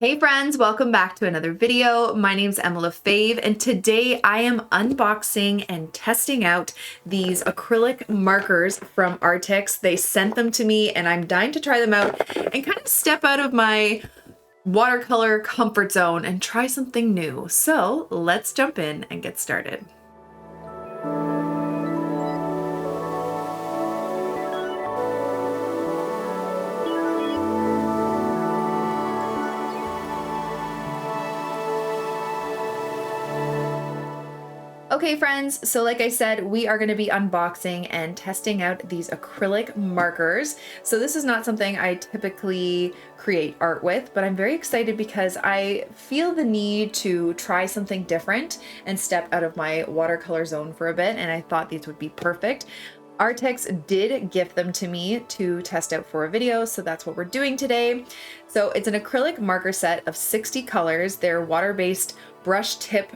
Hey friends, welcome back to another video. My name's Emma Lefave, and today I am unboxing and testing out these acrylic markers from Arrtx. They sent them to me and I'm dying to try them out and kind of step out of my watercolor comfort zone and try something new. So let's jump in and get started. Okay friends, so like I said, we are going to be unboxing and testing out these acrylic markers. So this is not something I typically create art with, but I'm very excited because I feel the need to try something different and step out of my watercolor zone for a bit, and I thought these would be perfect. Arrtx did gift them to me to test out for a video, so that's what we're doing today. So it's an acrylic marker set of 60 colors. They're water-based brush tip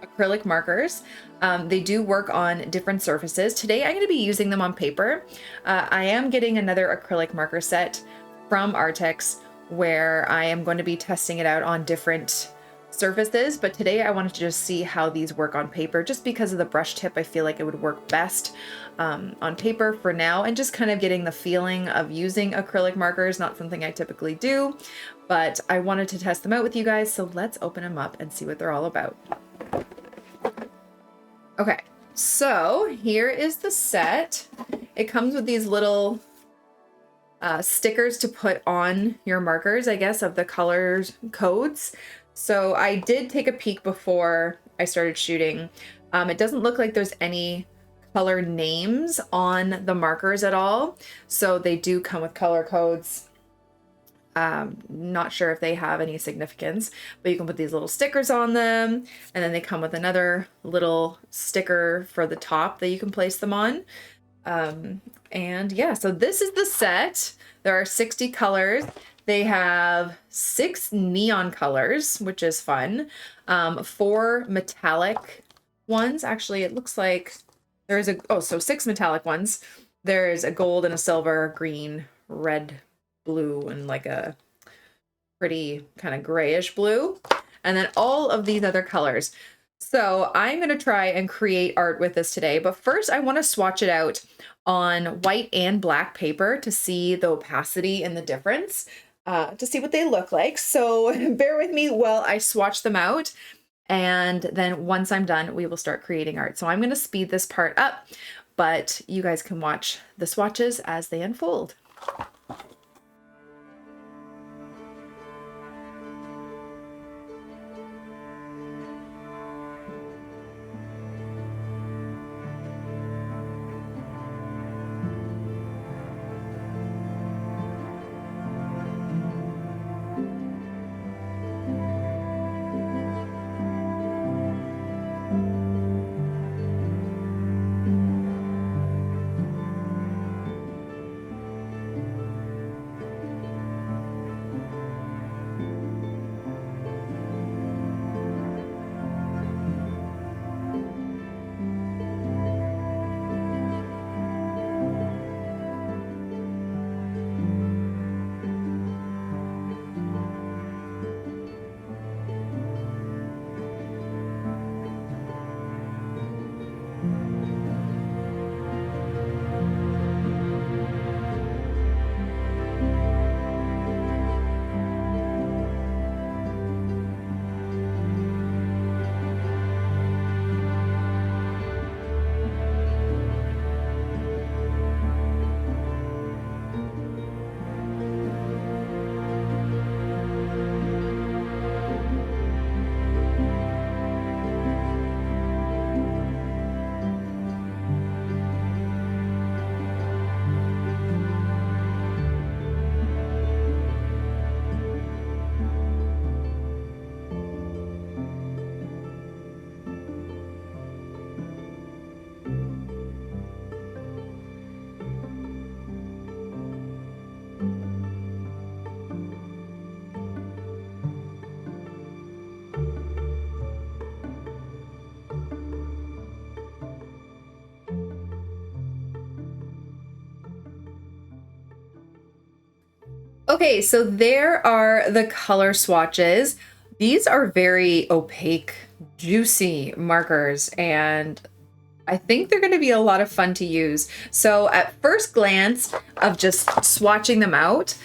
acrylic markers. They do work on different surfaces. Today I'm going to be using them on paper. I am getting another acrylic marker set from Arrtx where I am going to be testing it out on different surfaces, but today I wanted to just see how these work on paper. Just because of the brush tip, I feel like it would work best on paper for now, and just kind of getting the feeling of using acrylic markers. Not something I typically do, but I wanted to test them out with you guys, so let's open them up and see what they're all about. Okay, so here is the set. It comes with these little stickers to put on your markers, I guess, of the colors codes. So I did take a peek before I started shooting. It doesn't look like there's any color names on the markers at all. So they do come with color codes. Not sure if they have any significance, but you can put these little stickers on them, and then they come with another little sticker for the top that you can place them on. And yeah, so this is the set. There are 60 colors. They have 6 neon colors, which is fun. 4 metallic ones. Actually, it looks like there's so 6 metallic ones. There's a gold and a silver, green, red, blue, and like a pretty kind of grayish blue, and then all of these other colors. So I'm going to try and create art with this today, but first I want to swatch it out on white and black paper to see the opacity and the difference, to see what they look like. So bear with me while I swatch them out, and then once I'm done, we will start creating art. So I'm going to speed this part up, but you guys can watch the swatches as they unfold. Okay, so there are the color swatches. These are very opaque, juicy markers, and I think they're going to be a lot of fun to use. So at first glance of just swatching them out,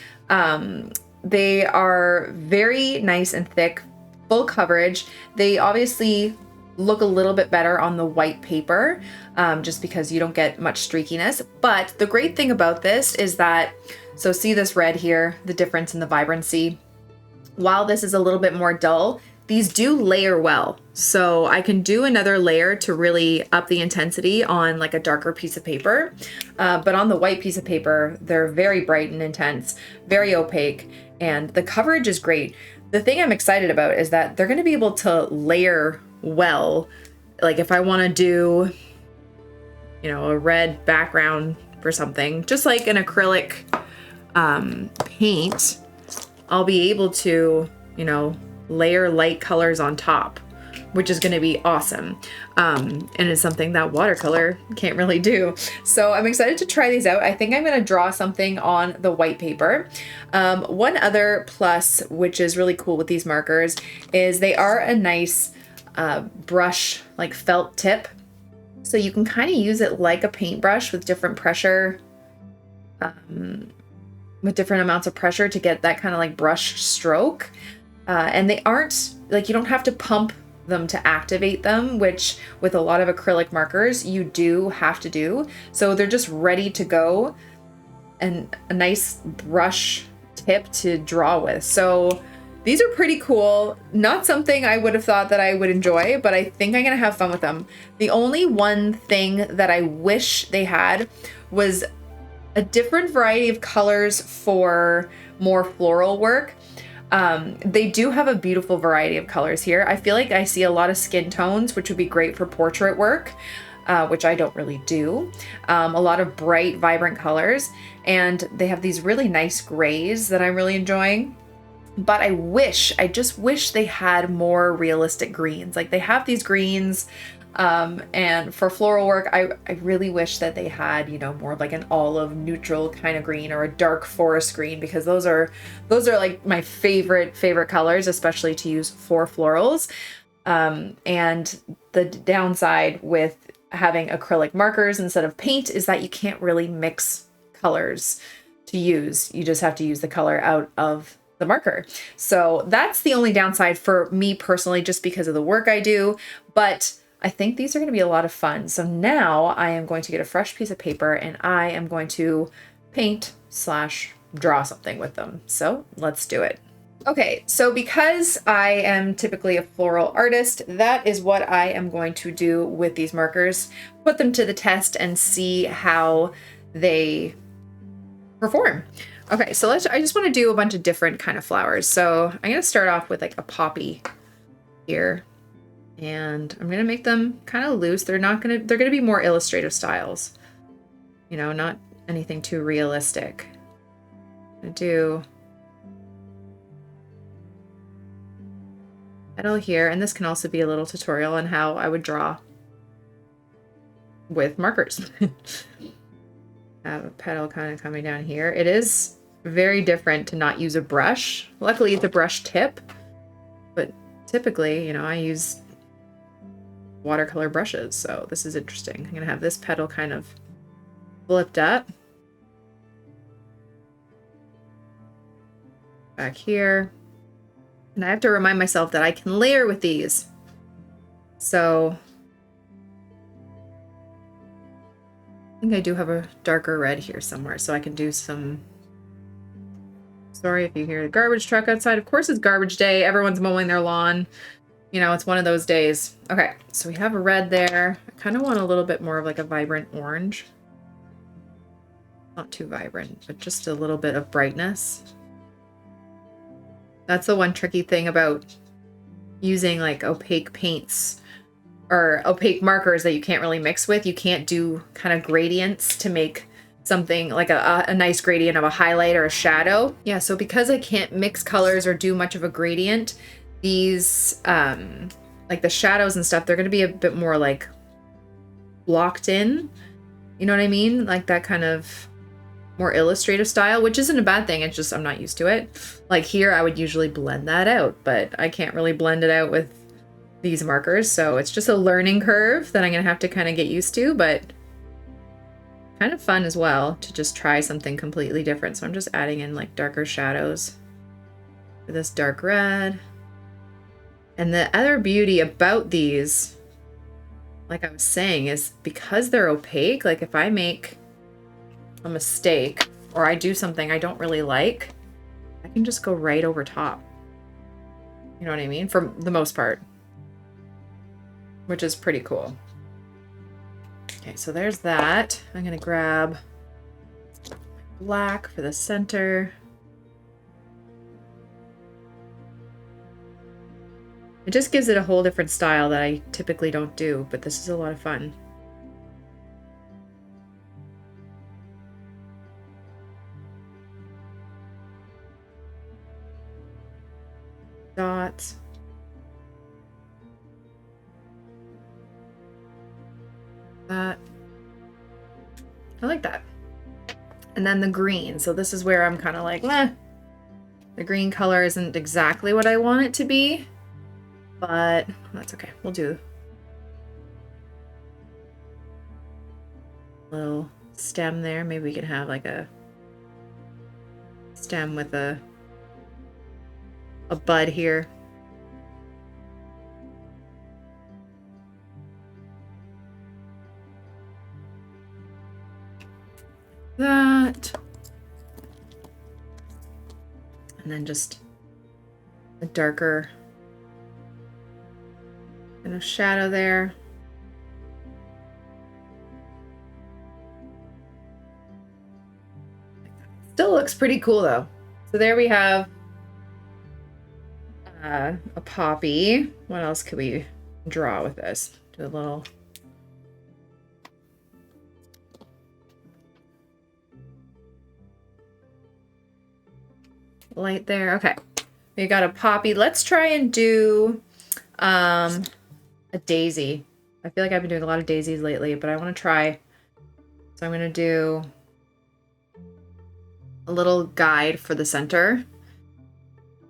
they are very nice and thick, full coverage. They obviously look a little bit better on the white paper, just because you don't get much streakiness. But the great thing about this is that, so see this red here, the difference in the vibrancy. While this is a little bit more dull, these do layer well. So I can do another layer to really up the intensity on like a darker piece of paper. But on the white piece of paper, they're very bright and intense, very opaque, and the coverage is great. The thing I'm excited about is that they're gonna be able to layer well. Like if I wanna do, you know, a red background for something, just like an acrylic paint, I'll be able to, you know, layer light colors on top, which is going to be awesome. And it's something that watercolor can't really do. So I'm excited to try these out. I think I'm going to draw something on the white paper. One other plus, which is really cool with these markers, is they are a nice brush, like felt tip. So you can kind of use it like a paintbrush with different pressure, with different amounts of pressure to get that kind of like brush stroke. And they aren't, like, you don't have to pump them to activate them, which with a lot of acrylic markers, you do have to do. So they're just ready to go and a nice brush tip to draw with. So these are pretty cool. Not something I would have thought that I would enjoy, but I think I'm gonna have fun with them. The only one thing that I wish they had was a different variety of colors for more floral work. They do have a beautiful variety of colors here. I feel like I see a lot of skin tones, which would be great for portrait work, which I don't really do. A lot of bright, vibrant colors, and they have these really nice grays that I'm really enjoying. But I just wish they had more realistic greens. Like they have these greens, and for floral work, I really wish that they had, you know, more of like an olive neutral kind of green or a dark forest green, because those are like my favorite colors, especially to use for florals. And the downside with having acrylic markers instead of paint is that you can't really mix colors to use. You just have to use the color out of the marker. So that's the only downside for me personally, just because of the work I do. But I think these are going to be a lot of fun. So now I am going to get a fresh piece of paper and I am going to paint / draw something with them. So let's do it. Okay, so because I am typically a floral artist, that is what I am going to do with these markers, put them to the test and see how they perform. Okay, so I just want to do a bunch of different kind of flowers. So I'm going to start off with like a poppy here. And I'm going to make them kind of loose. They're going to be more illustrative styles. You know, not anything too realistic. I'm going to do petal here, and this can also be a little tutorial on how I would draw with markers. Have a petal kind of coming down here. It is very different to not use a brush. Luckily, it's a brush tip, but typically, you know, I use watercolor brushes, so this is interesting. I'm gonna have this petal kind of flipped up back here, and I have to remind myself that I can layer with these. So I think I do have a darker red here somewhere, so I can do some. Sorry if you hear the garbage truck outside. Of course it's garbage day. Everyone's mowing their lawn. You know, it's one of those days. Okay, so we have a red there. I kind of want a little bit more of like a vibrant orange. Not too vibrant, but just a little bit of brightness. That's the one tricky thing about using like opaque paints or opaque markers that you can't really mix with. You can't do kind of gradients to make something like a nice gradient of a highlight or a shadow. Yeah, so because I can't mix colors or do much of a gradient, these like the shadows and stuff, they're going to be a bit more like blocked in. You know what I mean? Like that kind of more illustrative style, which isn't a bad thing. It's just I'm not used to it. Like here, I would usually blend that out, but I can't really blend it out with these markers. So it's just a learning curve that I'm gonna have to kind of get used to, but kind of fun as well to just try something completely different. So I'm just adding in like darker shadows for this dark red. And the other beauty about these, like I was saying, is because they're opaque, like if I make a mistake or I do something I don't really like, I can just go right over top. You know what I mean? For the most part, which is pretty cool. Okay, so there's that. I'm gonna grab black for the center. It just gives it a whole different style that I typically don't do, but this is a lot of fun. Dots. That. I like that. And then the green. So this is where I'm kind of like, meh. The green color isn't exactly what I want it to be, but that's okay. We'll do a little stem there. Maybe we can have like a stem with a bud here. That. And then just a darker kind of shadow there. Still looks pretty cool though. So there we have a poppy. What else could we draw with this? Do a little light there. Okay, we got a poppy. Let's try and do a daisy. I feel like I've been doing a lot of daisies lately, but I want to try. So I'm going to do a little guide for the center.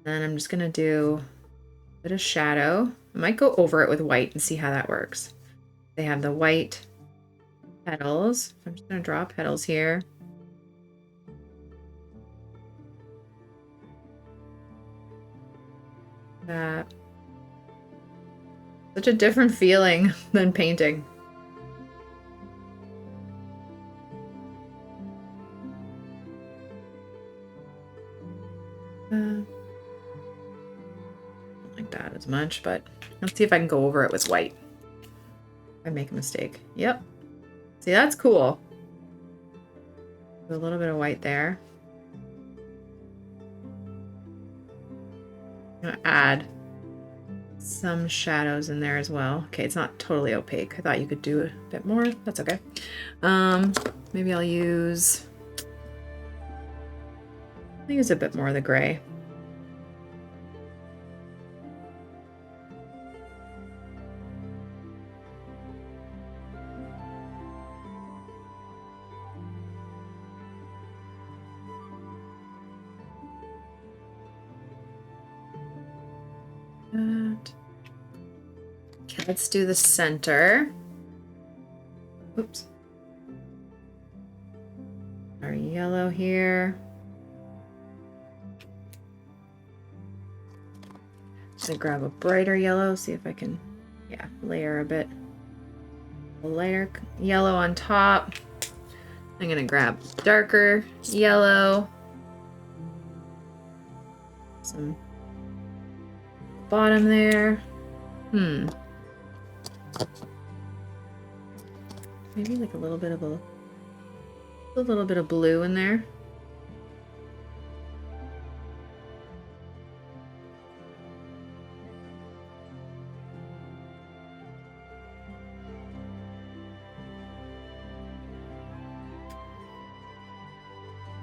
Then I'm just going to do a bit of shadow. I might go over it with white and see how that works. They have the white petals. I'm just going to draw petals here. That. Such a different feeling than painting. Not like that as much, but let's see if I can go over it with white. If I make a mistake. Yep. See, that's cool. Do a little bit of white there. I'm gonna add some shadows in there as well. Okay, it's not totally opaque. I thought you could do a bit more. That's okay. Maybe I'll use a bit more of the gray. Okay, let's do the center. Oops. Our yellow here. I'm gonna grab a brighter yellow, see if I can, yeah, layer a bit. A lighter yellow on top. I'm gonna grab darker yellow. Some bottom there. Maybe like a little bit of blue in there.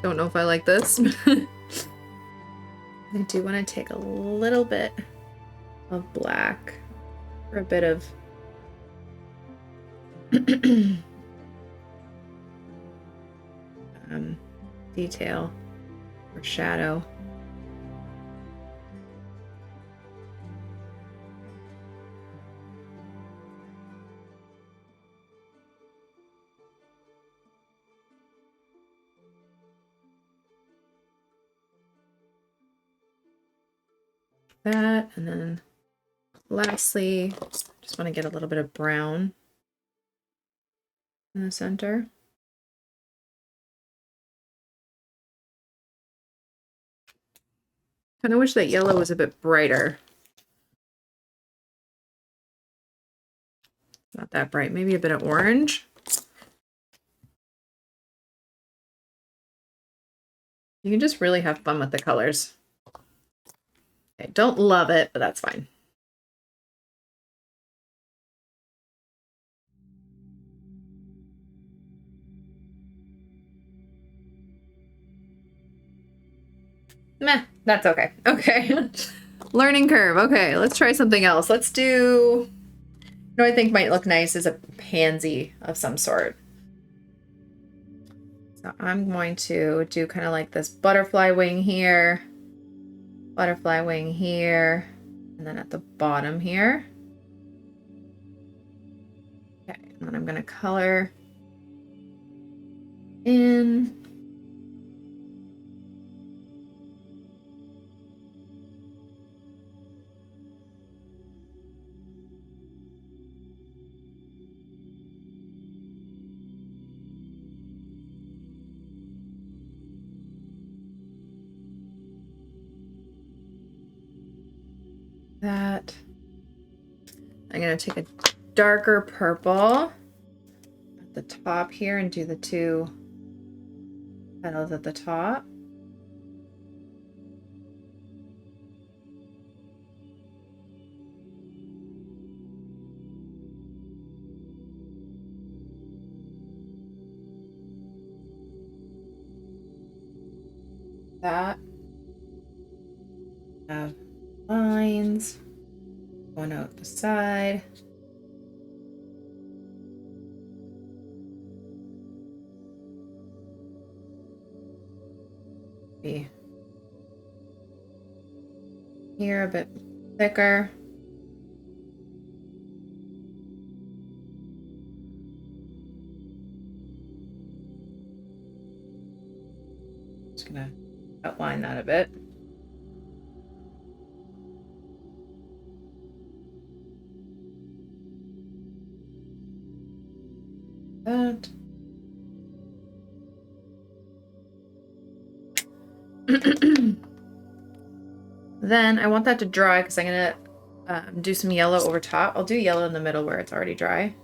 Don't know if I like this. I do want to take a little bit of black for a bit of detail or shadow. That, and then lastly, just want to get a little bit of brown in the center. Kind of wish that yellow was a bit brighter. Not that bright, maybe a bit of orange. You can just really have fun with the colors. Okay, don't love it, but that's fine. Meh, that's okay. Okay. Learning curve. Okay, let's try something else. Let's do, you know, I think might look nice is a pansy of some sort. So I'm going to do kind of like this butterfly wing here, and then at the bottom here. Okay, and then I'm going to color in. That. I'm going to take a darker purple at the top here and do the two petals at the top. That. Have lines going out the side. Be here a bit thicker. Just gonna outline that a bit. That. Then I want that to dry because I'm gonna do some yellow over top. I'll do yellow in the middle where it's already dry.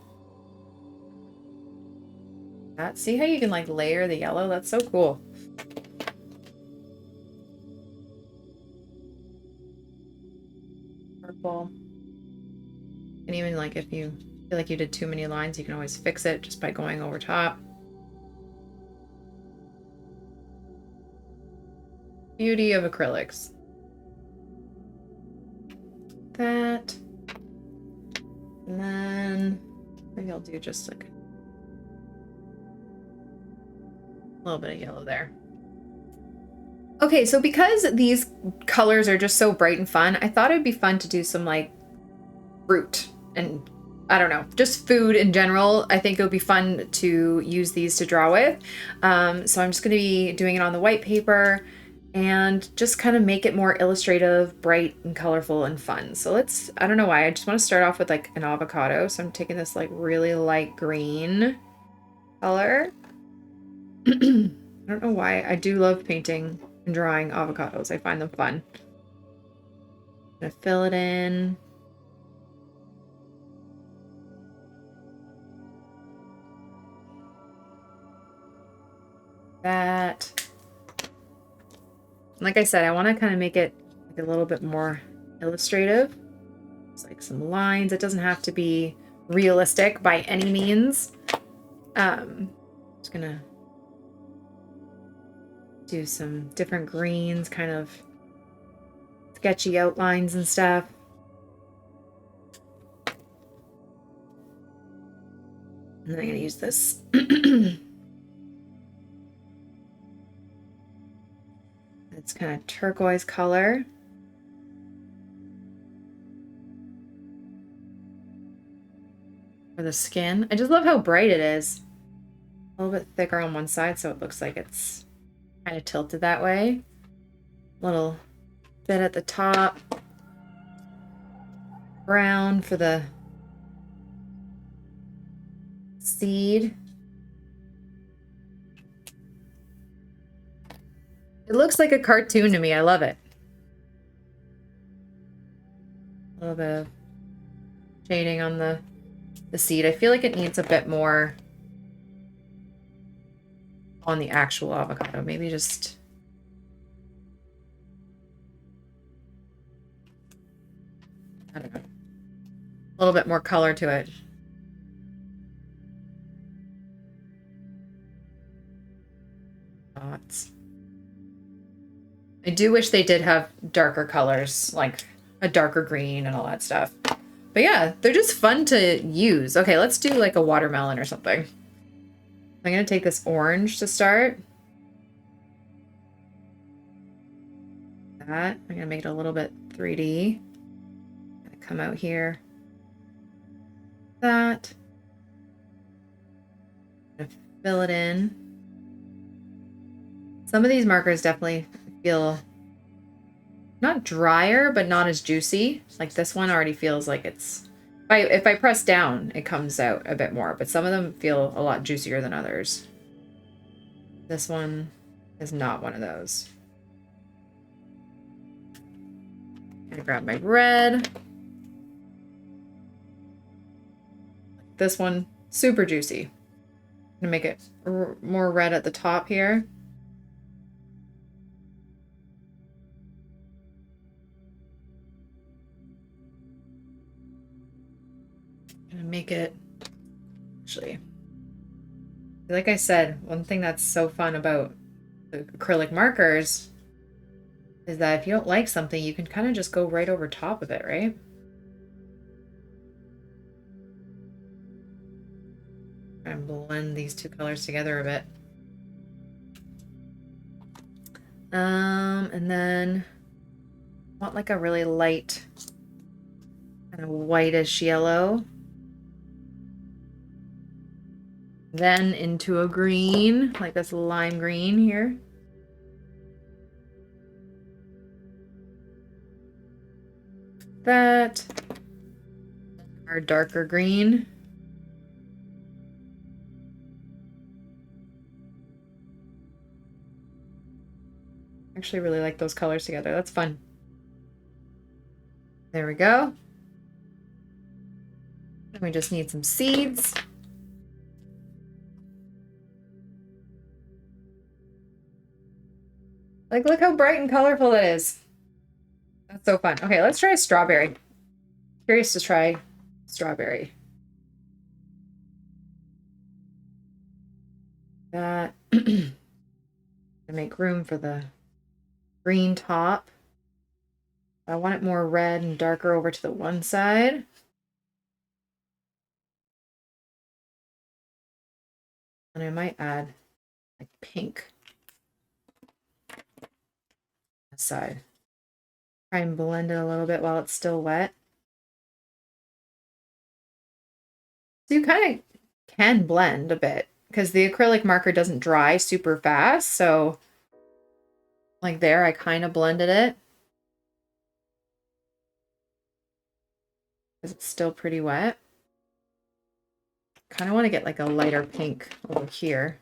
That. See how you can like layer the yellow? That's so cool. Purple. And even like if you feel like you did too many lines, you can always fix it just by going over top. Beauty of acrylics. That. And then maybe I'll do just like a little bit of yellow there. Okay, so because these colors are just so bright and fun, I thought it'd be fun to do some like fruit and I don't know, just food in general. I think it would be fun to use these to draw with. So I'm just going to be doing it on the white paper and just kind of make it more illustrative, bright and colorful and fun. So let's, I don't know why, I just want to start off with like an avocado. So I'm taking this like really light green color. I don't know why, I do love painting and drawing avocados. I find them fun. I'm gonna fill it in. That. Like I said, I want to kind of make it like a little bit more illustrative. It's like some lines. It doesn't have to be realistic by any means. Just gonna do some different greens, kind of sketchy outlines and stuff. And then I'm gonna use this It's kind of turquoise color. For the skin. I just love how bright it is. A little bit thicker on one side, so it looks like it's kind of tilted that way. Little bit at the top. Brown for the seed. It looks like a cartoon to me. I love it. A little bit of shading on the seed. I feel like it needs a bit more on the actual avocado. Maybe just... I don't know. A little bit more color to it. Dots. I do wish they did have darker colors, like a darker green and all that stuff. But yeah, they're just fun to use. Okay, let's do like a watermelon or something. I'm going to take this orange to start. That. I'm going to make it a little bit 3D. I'm going to come out here. That. I'm going to fill it in. Some of these markers definitely feel not drier, but not as juicy. Like this one already feels like it's... If I press down, it comes out a bit more, but some of them feel a lot juicier than others. This one is not one of those. I'm gonna grab my red. This one, super juicy. I'm gonna make it more red at the top here. Make it actually, like I said, one thing that's so fun about the acrylic markers is that if you don't like something, you can kind of just go right over top of it, right? And blend these two colors together a bit. And then I want like a really light kind of whitish yellow. Then into a green, like this lime green here. That. Our darker green. Actually really like those colors together. That's fun. There we go. And we just need some seeds. Like, look how bright and colorful it is. That's so fun. Okay, let's try strawberry. Curious to try strawberry. That. To make room for the green top. I want it more red and darker over to the one side. And I might add like pink. Side. Try and blend it a little bit while it's still wet. So you kind of can blend a bit because the acrylic marker doesn't dry super fast. So like there, I kind of blended it because it's still pretty wet. Kind of want to get like a lighter pink over here.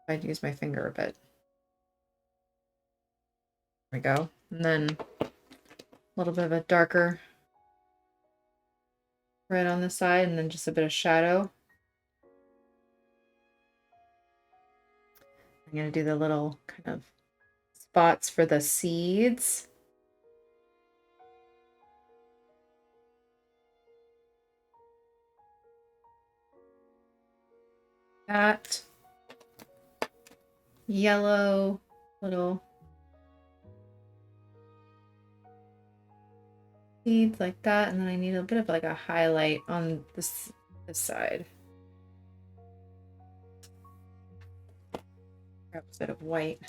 I'd use my finger a bit. There we go. And then a little bit of a darker red on the side and then just a bit of shadow. I'm going to do the little kind of spots for the seeds. That yellow little seeds like that, and then I need a bit of like a highlight on this side. Grab a bit of white.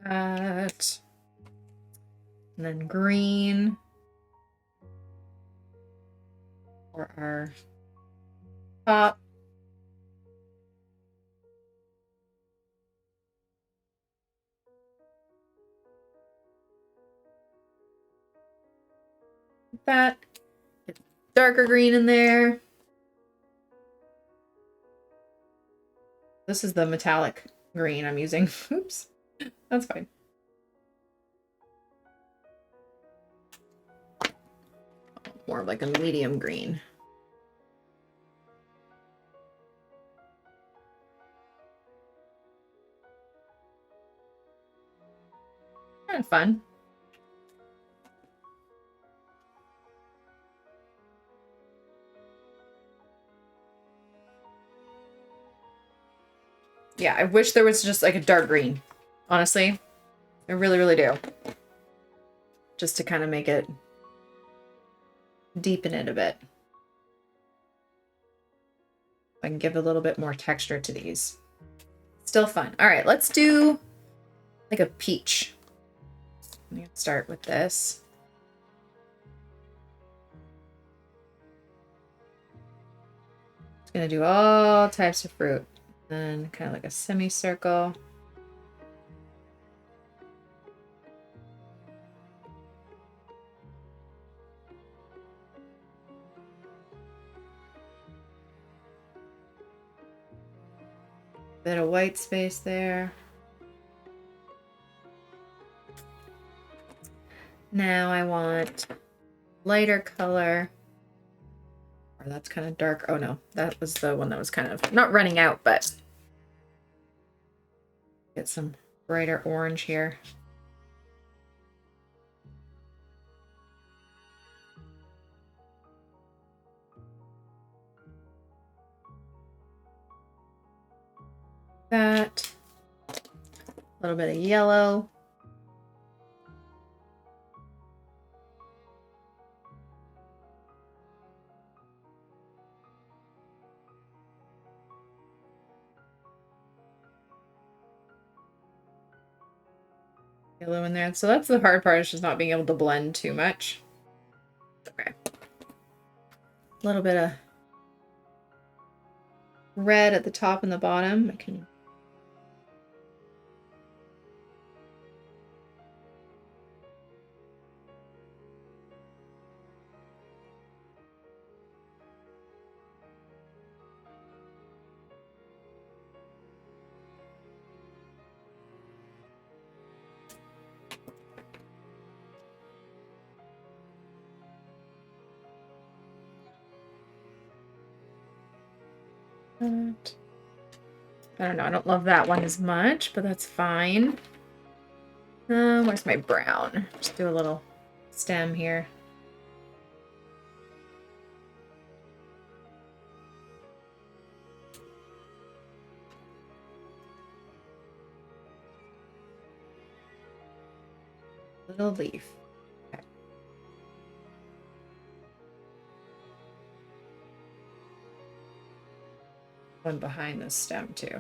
That. And then green for our top. That. Get darker green in there. This is the metallic green I'm using. Oops. That's fine. More of like a medium green. Kind of fun. Yeah, I wish there was just like a dark green. Honestly, I really, really do. Just to kind of make it deepen it a bit. I can give a little bit more texture to these. Still fun. All right, let's do like a peach. Let me start with this. It's gonna do all types of fruit. And kind of like a semicircle. Bit of white space there. Now I want lighter color. Or that's kind of dark. Oh no, that was the one that was kind of not running out, but get some brighter orange here. That. A little bit of yellow. Yellow in there. So that's the hard part, is just not being able to blend too much. Okay. A little bit of red at the top and the bottom. I can I don't know, I don't love that one as much, but that's fine. Where's my brown? Just do a little stem here. Little leaf. Okay. One behind the stem too.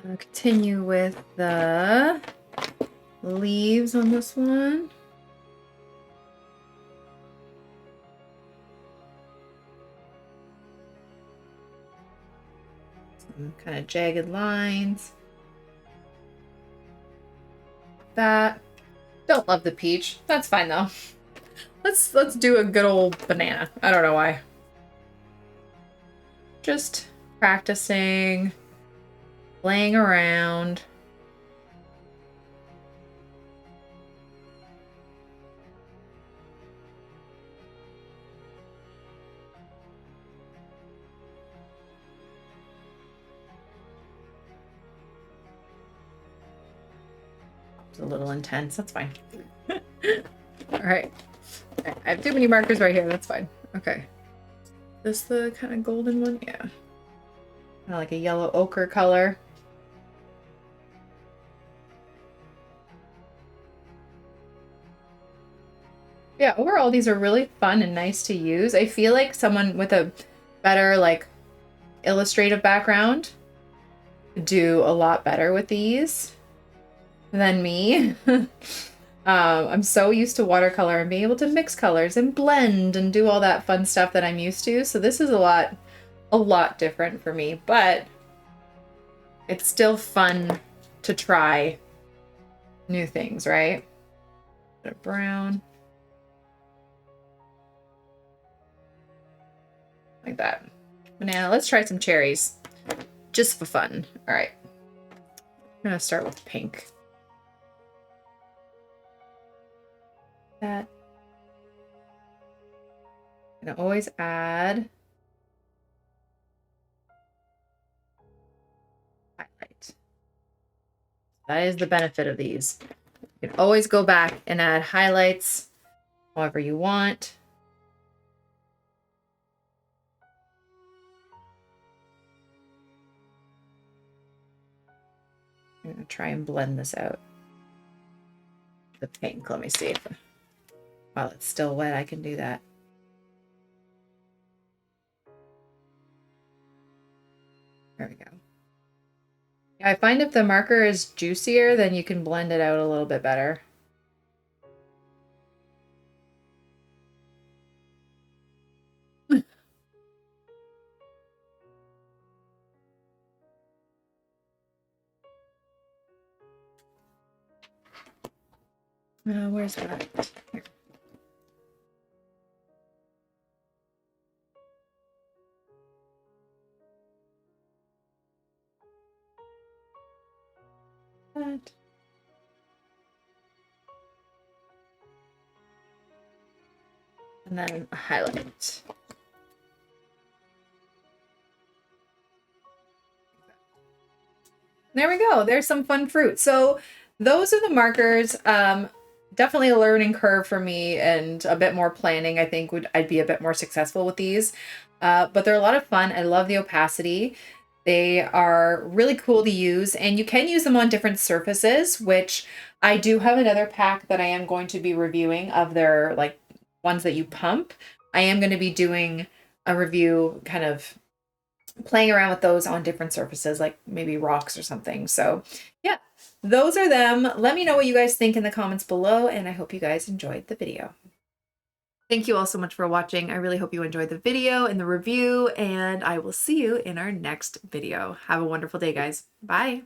I'll continue with the leaves on this one. Some kind of jagged lines. That. Don't love the peach. That's fine though. Let's do a good old banana. I don't know why. Just practicing, playing around. a little intense. That's fine. All right. I have too many markers right here. That's fine. Okay. This the kind of golden one? Yeah. Kind of like a yellow ochre color. Yeah, overall, these are really fun and nice to use. I feel like someone with a better, like, illustrative background would do a lot better with these than me. I'm so used to watercolor and being able to mix colors and blend and do all that fun stuff that I'm used to. So this is a lot different for me, but it's still fun to try new things, right? Bit of brown. Like that. Now let's try some cherries just for fun. All right. I'm gonna start with pink. That. I'm gonna always add highlight. That is the benefit of these. You can always go back and add highlights however you want. I'm gonna try and blend this out. The pink, let me see if while it's still wet, I can do that. There we go. Yeah, I find if the marker is juicier, then you can blend it out a little bit better. Where's that? Here. That. And then a highlight. There we go. There's some fun fruit. So those are the markers. Definitely a learning curve for me and a bit more planning. I think I'd be a bit more successful with these. But they're a lot of fun. I love the opacity. They are really cool to use, and you can use them on different surfaces, which I do have another pack that I am going to be reviewing of their like ones that you pump. I am going to be doing a review kind of playing around with those on different surfaces, like maybe rocks or something. So yeah, those are them. Let me know what you guys think in the comments below, and I hope you guys enjoyed the video. Thank you all so much for watching. I really hope you enjoyed the video and the review, and I will see you in our next video. Have a wonderful day, guys. Bye.